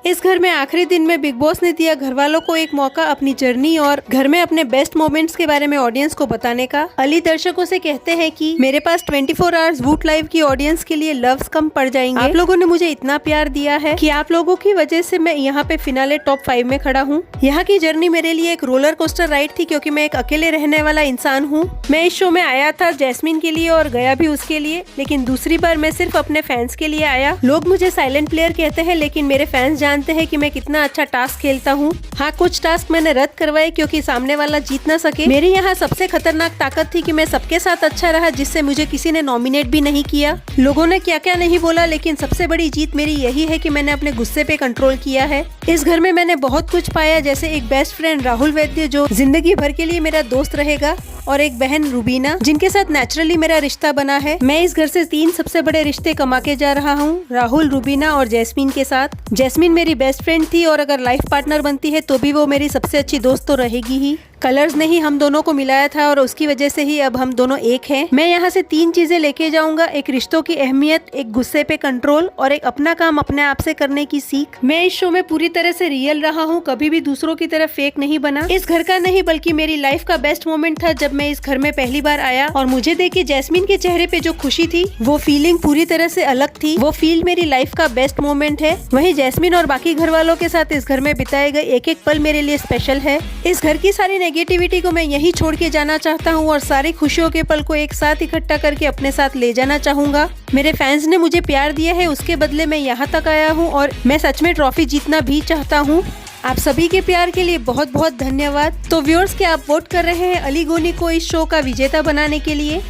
इस घर में आखिरी दिन में बिग बॉस ने दिया घर वालों को एक मौका अपनी जर्नी और घर में अपने बेस्ट मोमेंट्स के बारे में ऑडियंस को बताने का। अली दर्शकों से कहते हैं कि मेरे पास 24 आवर्स वूट लाइव की ऑडियंस के लिए लव्स कम पड़ जाएंगे। आप लोगों ने मुझे इतना प्यार दिया है कि आप लोगों की वजह से मैं यहाँ पे फिनाले टॉप 5 में खड़ा हूँ। यहाँ की जर्नी मेरे लिए एक रोलर कोस्टर राइड थी, क्योंकि मैं एक अकेले रहने वाला इंसान हूँ। मैं इस शो में आया था जैस्मिन के लिए और गया भी उसके लिए, लेकिन दूसरी बार मैं सिर्फ अपने फैंस के लिए आया। लोग मुझे साइलेंट प्लेयर कहते हैं, लेकिन मेरे फैंस जानते हैं कि मैं कितना अच्छा टास्क खेलता हूँ। हाँ, कुछ टास्क मैंने रद्द करवाए क्योंकि सामने वाला जीत ना सके। मेरी यहाँ सबसे खतरनाक ताकत थी कि मैं सबके साथ अच्छा रहा, जिससे मुझे किसी ने नॉमिनेट भी नहीं किया। लोगों ने क्या क्या नहीं बोला, लेकिन सबसे बड़ी जीत मेरी यही है कि मैंने अपने गुस्से पे कंट्रोल किया है। इस घर में मैंने बहुत कुछ पाया, जैसे एक बेस्ट फ्रेंड राहुल वैद्य जो जिंदगी भर के लिए मेरा दोस्त रहेगा, और एक बहन रूबीना जिनके साथ नेचुरली मेरा रिश्ता बना है। मैं इस घर से 3 सबसे बड़े रिश्ते कमा के जा रहा हूँ, राहुल, रूबीना और जैस्मिन के साथ। जैस्मिन मेरी बेस्ट फ्रेंड थी और अगर लाइफ पार्टनर बनती है तो भी वो मेरी सबसे अच्छी दोस्त तो रहेगी ही। कलर्स ने ही हम दोनों को मिलाया था और उसकी वजह से ही अब हम दोनों एक हैं। मैं यहाँ से 3 चीजें लेके जाऊंगा, एक रिश्तों की अहमियत, एक गुस्से पे कंट्रोल और एक अपना काम अपने आप से करने की सीख। मैं इस शो में पूरी तरह से रियल रहा हूँ, कभी भी दूसरों की तरह फेक नहीं बना। इस घर का नहीं बल्कि मेरी लाइफ का बेस्ट मोमेंट था जब मैं इस घर में पहली बार आया और मुझे देख के जैस्मिन के चेहरे पे जो खुशी थी वो फीलिंग पूरी तरह से अलग थी। वो फील मेरी लाइफ का बेस्ट मोमेंट है। वहीं जैस्मिन और बाकी घर वालों के साथ इस घर में बिताए गए एक एक पल मेरे लिए स्पेशल है। इस घर की सारी नेगेटिविटी को मैं यहीं छोड़ के जाना चाहता हूँ और सारी खुशियों के पल को एक साथ इकट्ठा करके अपने साथ ले जाना चाहूंगा। मेरे फैंस ने मुझे प्यार दिया है, उसके बदले मैं यहाँ तक आया हूँ और मैं सच में ट्रॉफी जीतना भी चाहता हूँ। आप सभी के प्यार के लिए बहुत बहुत धन्यवाद। तो व्यूअर्स, क्या आप वोट कर रहे हैं अली गोनी को इस शो का विजेता बनाने के लिए?